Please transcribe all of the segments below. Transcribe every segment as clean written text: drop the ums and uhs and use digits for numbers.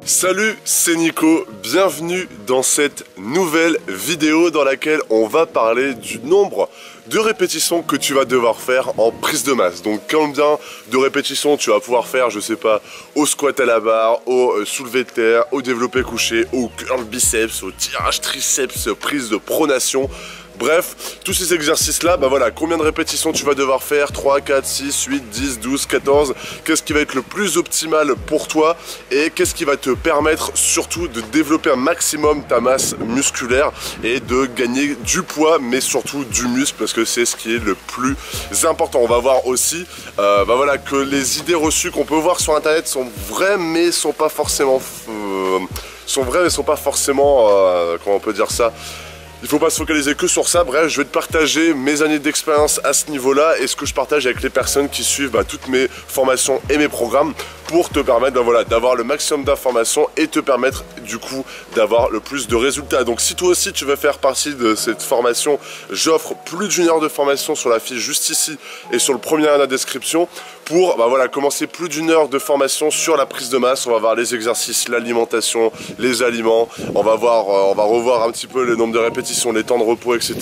Salut, c'est Nico, bienvenue dans cette nouvelle vidéo dans laquelle on va parler du nombre de répétitions que tu vas devoir faire en prise de masse. Donc combien de répétitions tu vas pouvoir faire, je sais pas, au squat à la barre, au soulevé de terre, au développé couché, au curl biceps, au tirage triceps, prise de pronation. Bref, tous ces exercices-là, bah voilà, combien de répétitions tu vas devoir faire, 3, 4, 6, 8, 10, 12, 14, qu'est-ce qui va être le plus optimal pour toi et qu'est-ce qui va te permettre surtout de développer un maximum ta masse musculaire et de gagner du poids mais surtout du muscle parce que c'est ce qui est le plus important. On va voir aussi bah voilà, que les idées reçues qu'on peut voir sur internet sont vraies mais sont pas forcément comment on peut dire ça, il faut pas se focaliser que sur ça. Bref, je vais te partager mes années d'expérience à ce niveau-là et ce que je partage avec les personnes qui suivent toutes mes formations et mes programmes pour te permettre voilà, d'avoir le maximum d'informations et te permettre du coup d'avoir le plus de résultats. Donc si toi aussi tu veux faire partie de cette formation, j'offre plus d'une heure de formation sur la fiche juste ici et sur le premier lien de la description pour voilà, commencer plus d'une heure de formation sur la prise de masse. On va voir les exercices, l'alimentation, les aliments, on va revoir un petit peu le nombre de répétitions, les temps de repos, etc.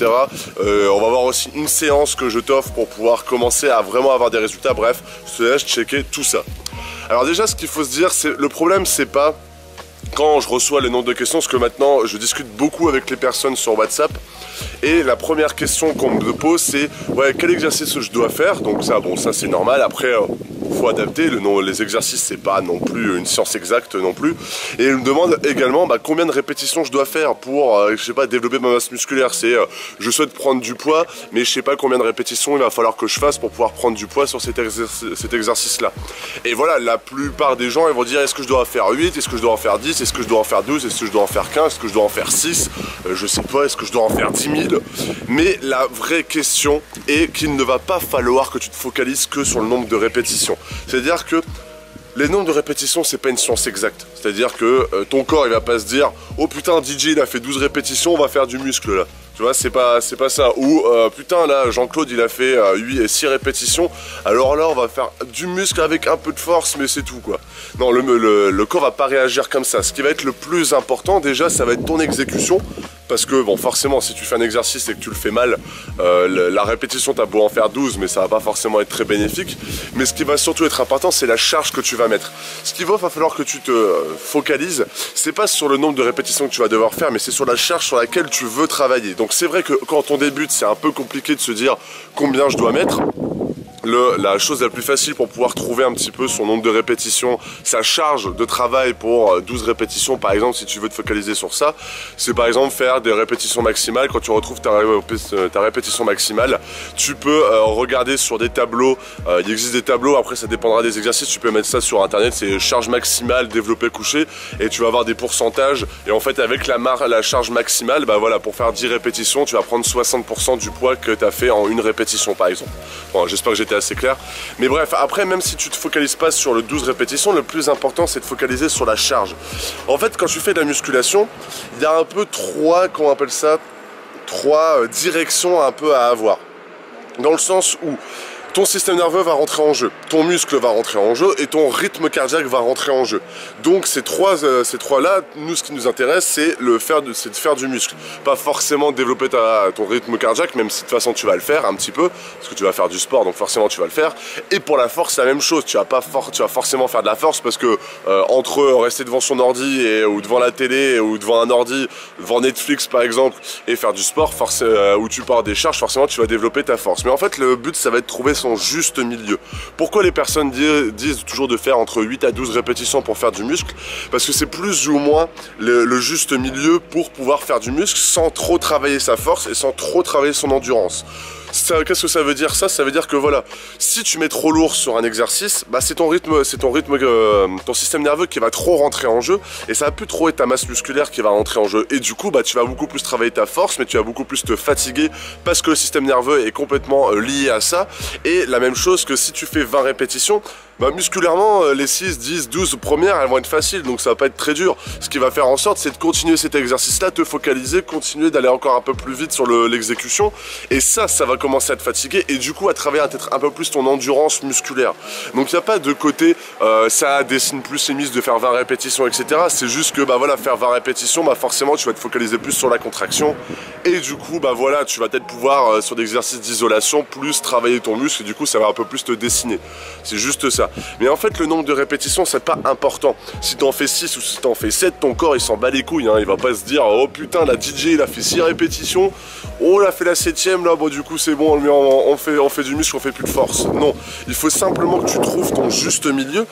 On va voir aussi une séance que je t'offre pour pouvoir commencer à vraiment avoir des résultats. Bref, je te laisse checker tout ça. Alors déjà, ce qu'il faut se dire, c'est le problème, c'est pas quand je reçois le nombre de questions, parce que maintenant je discute beaucoup avec les personnes sur WhatsApp et la première question qu'on me pose c'est ouais, quel exercice je dois faire. Donc ça, bon, ça c'est normal. Après faut adapter, les exercices c'est pas non plus une science exacte non plus. Et il me demande également combien de répétitions je dois faire pour je sais pas, développer ma masse musculaire. C'est je souhaite prendre du poids mais je sais pas combien de répétitions il va falloir que je fasse pour pouvoir prendre du poids sur cet exercice là. Et voilà, la plupart des gens ils vont dire est-ce que je dois en faire 8, est-ce que je dois en faire 10, est-ce que je dois en faire 12, est-ce que je dois en faire 15, est-ce que je dois en faire 6, je sais pas, est-ce que je dois en faire 10 000. Mais la vraie question est qu'il ne va pas falloir que tu te focalises que sur le nombre de répétitions. C'est-à-dire que les nombres de répétitions, c'est pas une science exacte. C'est-à-dire que ton corps, il va pas se dire oh putain, DJ il a fait 12 répétitions, on va faire du muscle là. Tu vois, c'est pas ça. Ou putain là, Jean-Claude il a fait 6 répétitions, alors là on va faire du muscle avec un peu de force mais c'est tout quoi. Non, le corps va pas réagir comme ça. Ce qui va être le plus important déjà, ça va être ton exécution. Parce que bon, forcément si tu fais un exercice et que tu le fais mal, la répétition t'as beau en faire 12 mais ça va pas forcément être très bénéfique. Mais ce qui va surtout être important, c'est la charge que tu vas mettre. Ce qu'il va falloir que tu te focalises, c'est pas sur le nombre de répétitions que tu vas devoir faire, mais c'est sur la charge sur laquelle tu veux travailler. Donc c'est vrai que quand on débute, c'est un peu compliqué de se dire combien je dois mettre. La chose la plus facile pour pouvoir trouver un petit peu son nombre de répétitions, sa charge de travail pour 12 répétitions par exemple, si tu veux te focaliser sur ça, c'est par exemple faire des répétitions maximales. Quand tu retrouves ta répétition maximale, tu peux regarder sur des tableaux, il existe des tableaux, après ça dépendra des exercices, tu peux mettre ça sur internet, c'est charge maximale, développé couché, et tu vas avoir des pourcentages, et en fait avec la charge maximale, voilà, pour faire 10 répétitions, tu vas prendre 60% du poids que tu as fait en une répétition par exemple. Bon, j'espère que j'étais assez clair. Mais bref, après même si tu te focalises pas sur le 12 répétitions, le plus important c'est de focaliser sur la charge. En fait quand tu fais de la musculation, il y a un peu trois directions un peu à avoir. Dans le sens où ton système nerveux va rentrer en jeu, ton muscle va rentrer en jeu et ton rythme cardiaque va rentrer en jeu. Donc ces trois-là, nous ce qui nous intéresse c'est de faire du muscle. Pas forcément développer ton rythme cardiaque, même si de toute façon tu vas le faire un petit peu, parce que tu vas faire du sport donc forcément tu vas le faire. Et pour la force c'est la même chose, tu vas forcément faire de la force parce que entre rester devant son ordi ou devant la télé ou devant un ordi, devant Netflix par exemple, et faire du sport où tu pars des charges, forcément tu vas développer ta force. Mais en fait le but ça va être de trouver son juste milieu. Pourquoi les personnes disent toujours de faire entre 8 à 12 répétitions pour faire du muscle? Parce que c'est plus ou moins le juste milieu pour pouvoir faire du muscle sans trop travailler sa force et sans trop travailler son endurance. Qu'est-ce que ça veut dire ça? Ça veut dire que voilà, si tu mets trop lourd sur un exercice, c'est ton système nerveux qui va trop rentrer en jeu et ça va plus trop être ta masse musculaire qui va rentrer en jeu. Et du coup, tu vas beaucoup plus travailler ta force, mais tu vas beaucoup plus te fatiguer parce que le système nerveux est complètement lié à ça. Et la même chose que si tu fais 20 répétitions, musculairement, les 6, 10, 12 premières, elles vont être faciles, donc ça va pas être très dur. Ce qui va faire en sorte, c'est de continuer cet exercice-là, te focaliser, continuer d'aller encore un peu plus vite sur l'exécution. Et ça va commencer à te fatiguer et du coup à travailler peut-être un peu plus ton endurance musculaire. Donc il n'y a pas de côté ça dessine plus les muscles de faire 20 répétitions, etc. C'est juste que bah voilà, faire 20 répétitions, bah forcément tu vas te focaliser plus sur la contraction et du coup bah voilà, tu vas peut-être pouvoir sur des exercices d'isolation plus travailler ton muscle et du coup ça va un peu plus te dessiner. C'est juste ça. Mais en fait le nombre de répétitions c'est pas important. Si t'en fais 6 ou si t'en fais 7, ton corps il s'en bat les couilles, hein. Il va pas se dire oh putain la DJ il a fait 6 répétitions, oh il a fait la 7ème là, bon du coup c'est bon, on fait du muscle, on fait plus de force. Non, il faut simplement que tu trouves ton juste milieu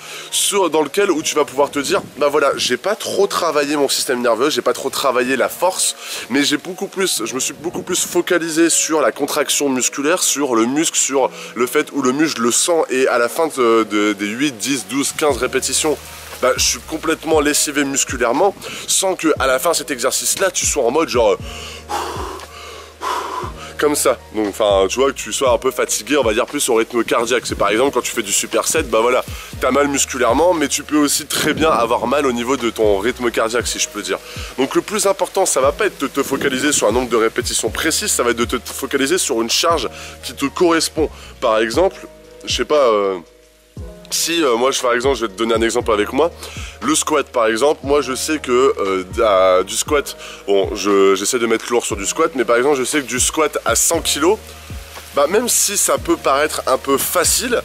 dans lequel où tu vas pouvoir te dire bah voilà, j'ai pas trop travaillé mon système nerveux, j'ai pas trop travaillé la force, mais je me suis beaucoup plus focalisé sur la contraction musculaire, sur le muscle, sur le fait où le muscle le sent et à la fin des 8, 10, 12, 15 répétitions bah, je suis complètement lessivé musculairement sans que à la fin de cet exercice là tu sois en mode genre comme ça. Donc enfin tu vois que tu sois un peu fatigué, on va dire plus au rythme cardiaque. C'est par exemple quand tu fais du superset, bah voilà, t'as mal musculairement mais tu peux aussi très bien avoir mal au niveau de ton rythme cardiaque si je peux dire. Donc le plus important ça va pas être de te focaliser sur un nombre de répétitions précises, ça va être de te focaliser sur une charge qui te correspond. Par exemple, je sais pas si moi par exemple je vais te donner un exemple avec moi, le squat par exemple, moi je sais que du squat, bon j'essaie de mettre lourd sur du squat, mais par exemple je sais que du squat à 100 kg, bah même si ça peut paraître un peu facile,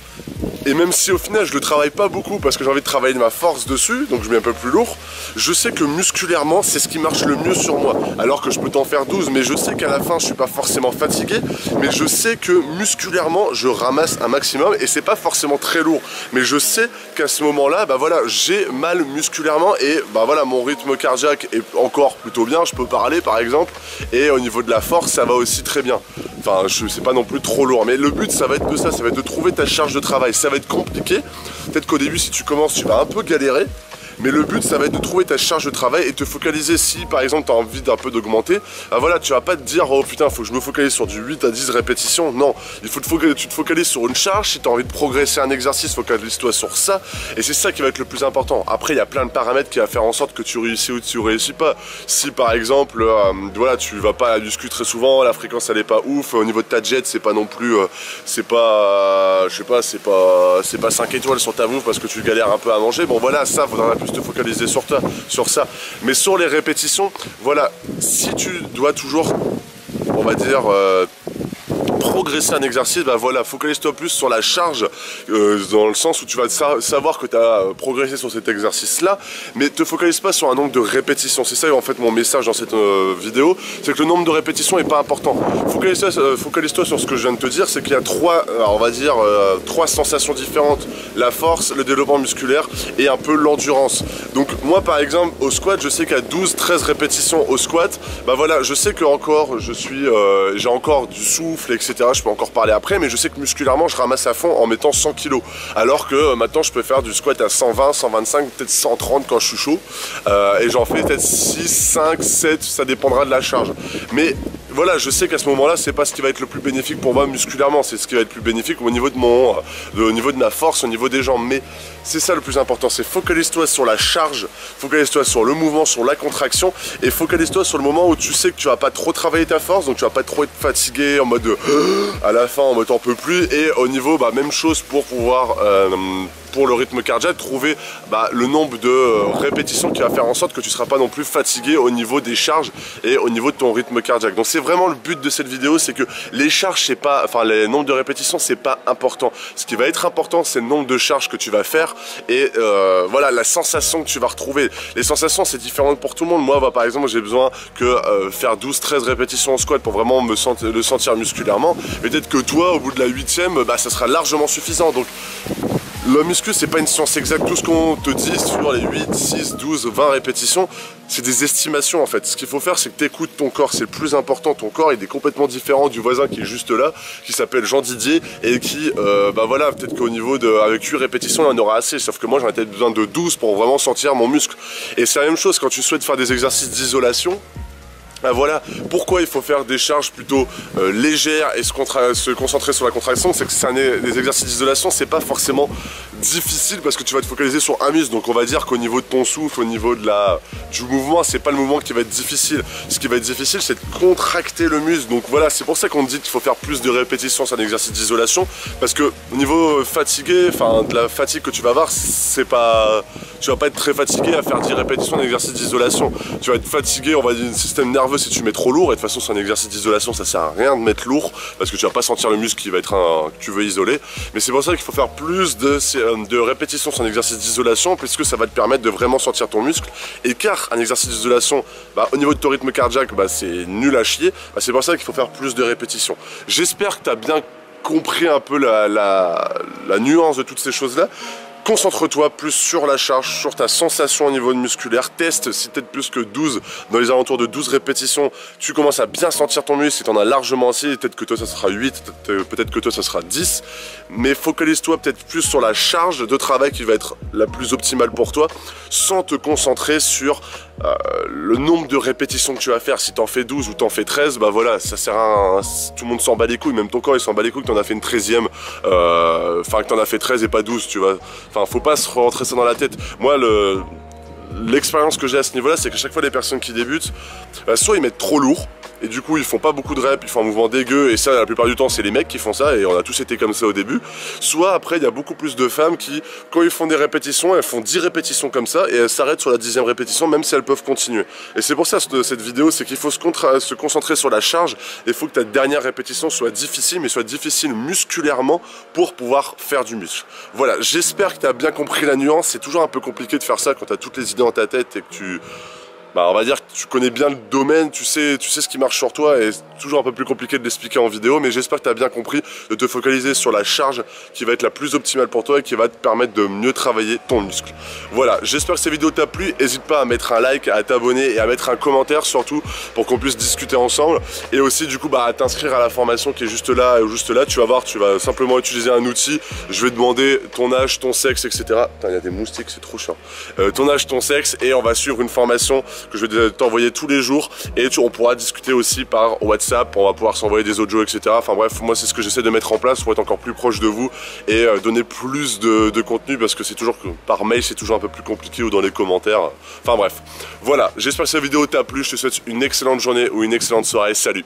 et même si au final je le travaille pas beaucoup parce que j'ai envie de travailler ma force dessus, donc je mets un peu plus lourd, je sais que musculairement c'est ce qui marche le mieux sur moi. Alors que je peux t'en faire 12, mais je sais qu'à la fin je suis pas forcément fatigué, mais je sais que musculairement je ramasse un maximum et c'est pas forcément très lourd. Mais je sais qu'à ce moment-là, bah voilà, j'ai mal musculairement et bah voilà, mon rythme cardiaque est encore plutôt bien, je peux parler par exemple, et au niveau de la force ça va aussi très bien. Enfin, c'est pas non plus trop lourd, mais le but ça va être de ça, ça va être de trouver ta charge de travail. Ça va être compliqué, peut-être qu'au début si tu commences tu vas un peu galérer, mais le but ça va être de trouver ta charge de travail et te focaliser. Si par exemple tu as envie d'un peu d'augmenter, bah voilà, tu vas pas te dire oh putain faut que je me focalise sur du 8 à 10 répétitions. Non, il faut tu te focalises sur une charge. Si tu as envie de progresser un exercice, focalise-toi sur ça et c'est ça qui va être le plus important. Après il y a plein de paramètres qui vont faire en sorte que tu réussis ou tu réussis pas. Si par exemple voilà, tu vas pas à la muscu très souvent, la fréquence elle est pas ouf, au niveau de ta jet c'est pas non plus c'est pas je sais pas, c'est pas 5 étoiles sur ta bouffe parce que tu galères un peu à manger. Bon voilà, ça faudra plus te focaliser sur ça, mais sur les répétitions, voilà, si tu dois toujours, on va dire progresser un exercice, bah voilà, focalise-toi plus sur la charge dans le sens où tu vas savoir que tu as progressé sur cet exercice là, mais te focalise pas sur un nombre de répétitions. C'est ça en fait mon message dans cette vidéo, c'est que le nombre de répétitions est pas important. Focalise-toi sur ce que je viens de te dire, c'est qu'il y a on va dire trois sensations différentes: la force, le développement musculaire et un peu l'endurance. Donc moi par exemple au squat, je sais qu'à 12-13 répétitions au squat, bah voilà, je sais que encore j'ai encore du souffle, etc. Je peux encore parler après, mais je sais que musculairement je ramasse à fond en mettant 100 kg, alors que maintenant je peux faire du squat à 120, 125, peut-être 130 quand je suis chaud, et j'en fais peut-être 6, 5, 7, ça dépendra de la charge. Mais voilà, je sais qu'à ce moment-là, c'est pas ce qui va être le plus bénéfique pour moi musculairement, c'est ce qui va être le plus bénéfique au niveau de ma force, au niveau des jambes. Mais c'est ça le plus important, c'est focalise-toi sur la charge, focalise-toi sur le mouvement, sur la contraction, et focalise-toi sur le moment où tu sais que tu vas pas trop travailler ta force, donc tu vas pas trop être fatigué en mode à la fin en mode t'en peux plus, et au niveau même chose pour pouvoir pour le rythme cardiaque, trouver le nombre de répétitions qui va faire en sorte que tu ne seras pas non plus fatigué au niveau des charges et au niveau de ton rythme cardiaque. Donc c'est vraiment le but de cette vidéo, c'est que les charges, c'est pas, enfin les nombres de répétitions, c'est pas important. Ce qui va être important, c'est le nombre de charges que tu vas faire et voilà, la sensation que tu vas retrouver. Les sensations, c'est différent pour tout le monde. Moi, par exemple, j'ai besoin que faire 12-13 répétitions en squat pour vraiment le sentir musculairement. Peut-être que toi, au bout de la 8e, ça sera largement suffisant. Donc la muscu, c'est pas une science exacte. Tout ce qu'on te dit sur les 8, 6, 12, 20 répétitions, c'est des estimations en fait. Ce qu'il faut faire, c'est que tu écoutes ton corps, c'est le plus important. Ton corps, il est complètement différent du voisin qui est juste là, qui s'appelle Jean Didier et qui, voilà, peut-être qu'au niveau avec 8 répétitions, il en aura assez. Sauf que moi, j'en ai peut-être besoin de 12 pour vraiment sentir mon muscle. Et c'est la même chose quand tu souhaites faire des exercices d'isolation. Ah, voilà pourquoi il faut faire des charges plutôt légères et se concentrer sur la contraction. C'est que des exercices d'isolation, c'est pas forcément difficile parce que tu vas te focaliser sur un muscle. Donc on va dire qu'au niveau de ton souffle, au niveau du mouvement, c'est pas le mouvement qui va être difficile. Ce qui va être difficile, c'est de contracter le muscle. Donc voilà, c'est pour ça qu'on dit qu'il faut faire plus de répétitions sur un exercice d'isolation, parce que au niveau fatigué, enfin de la fatigue que tu vas avoir, tu vas pas être très fatigué à faire 10 répétitions d'exercice d'isolation. Tu vas être fatigué, on va dire, du système nerveux si tu mets trop lourd. Et de toute façon, sur un exercice d'isolation, ça sert à rien de mettre lourd parce que tu vas pas sentir le muscle qui va être que tu veux isoler. Mais c'est pour ça qu'il faut faire plus de répétitions sur un exercice d'isolation, puisque ça va te permettre de vraiment sentir ton muscle. Et car un exercice d'isolation, au niveau de ton rythme cardiaque, c'est nul à chier. C'est pour ça qu'il faut faire plus de répétitions. J'espère que tu as bien compris un peu la nuance de toutes ces choses-là. Concentre-toi plus sur la charge, sur ta sensation au niveau musculaire. Teste si peut-être plus que 12, dans les alentours de 12 répétitions, tu commences à bien sentir ton muscle. Si tu en as largement assez, peut-être que toi ça sera 8, peut-être que toi ça sera 10. Mais focalise-toi peut-être plus sur la charge de travail qui va être la plus optimale pour toi, sans te concentrer sur le nombre de répétitions que tu vas faire. Si tu en fais 12 ou tu en fais 13, voilà, ça sert à tout le monde s'en bat les couilles, même ton corps il s'en bat les couilles que tu en as fait une 13e, enfin que tu en as fait 13 et pas 12, tu vois. Enfin, faut pas se rentrer ça dans la tête. Moi, l'expérience que j'ai à ce niveau-là, c'est que chaque fois les personnes qui débutent, soit ils mettent trop lourd, et du coup ils font pas beaucoup de reps, ils font un mouvement dégueu, et ça la plupart du temps c'est les mecs qui font ça, et on a tous été comme ça au début. Soit après il y a beaucoup plus de femmes qui, quand ils font des répétitions, elles font 10 répétitions comme ça, et elles s'arrêtent sur la 10e répétition, même si elles peuvent continuer. Et c'est pour ça cette vidéo, c'est qu'il faut se concentrer sur la charge, et il faut que ta dernière répétition soit difficile, mais soit difficile musculairement pour pouvoir faire du muscle. Voilà, j'espère que tu as bien compris la nuance. C'est toujours un peu compliqué de faire ça quand tu as toutes les idées dans ta tête et que tu... on va dire que tu connais bien le domaine, tu sais ce qui marche sur toi, et c'est toujours un peu plus compliqué de l'expliquer en vidéo, mais j'espère que tu as bien compris de te focaliser sur la charge qui va être la plus optimale pour toi et qui va te permettre de mieux travailler ton muscle. Voilà, j'espère que cette vidéo t'a plu. N'hésite pas à mettre un like, à t'abonner et à mettre un commentaire surtout pour qu'on puisse discuter ensemble, et aussi du coup à t'inscrire à la formation qui est juste là. Tu vas voir, tu vas simplement utiliser un outil. Je vais demander ton âge, ton sexe, etc. Putain, il y a des moustiques, c'est trop chiant. Ton âge, ton sexe, et on va suivre une formation que je vais t'envoyer tous les jours, et on pourra discuter aussi par WhatsApp, on va pouvoir s'envoyer des audios, etc. Enfin bref, moi c'est ce que j'essaie de mettre en place pour être encore plus proche de vous et donner plus de contenu, parce que c'est toujours que par mail c'est toujours un peu plus compliqué, ou dans les commentaires. Enfin bref, voilà, j'espère que cette vidéo t'a plu, je te souhaite une excellente journée ou une excellente soirée, salut.